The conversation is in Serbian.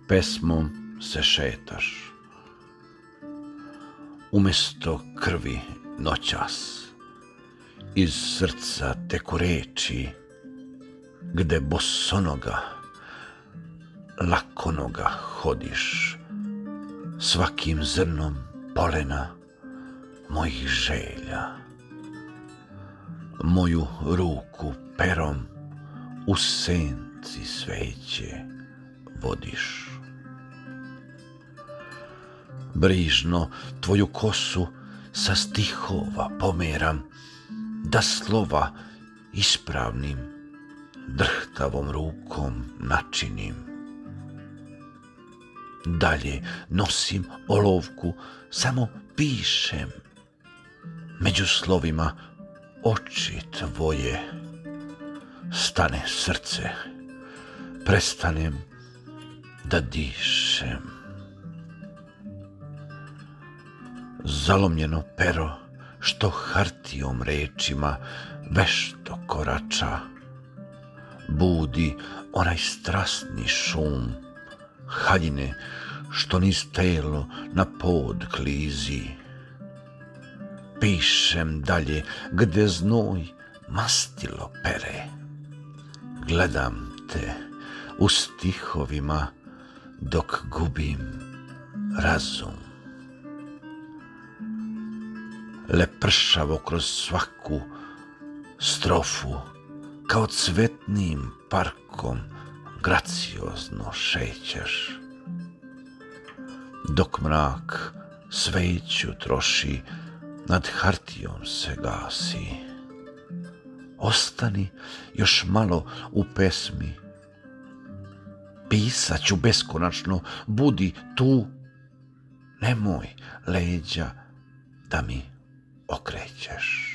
pesmom se šetaš. Umjesto krvi noćas, iz srca teku reči, gde bosonoga, lakonoga hodiš, svakim zrnom polena mojih želja. Moju ruku perom u senci sveće vodiš. Brižno tvoju kosu sa stihova pomeram, da slova ispravnim drhtavom rukom načinim. Dalje nosim olovku, samo pišem, među slovima oči tvoje. Stane srce, prestanem da dišem. Zalomljeno pero, što hartijom rečima vešto korača, budi onaj strasni šum haljine što niz telo na pod klizi. Pišem dalje gde znoj mastilo pere, gledam te u stihovima dok gubim razum. Lepršavo kroz svaku strofu, kao cvetnim parkom graciozno šećeš. Dok mrak sveću troši, nad hartijom se gasi. Ostani još malo u pesmi, pisat ću beskonačno, budi tu, nemoj leđa da mi okrećeš.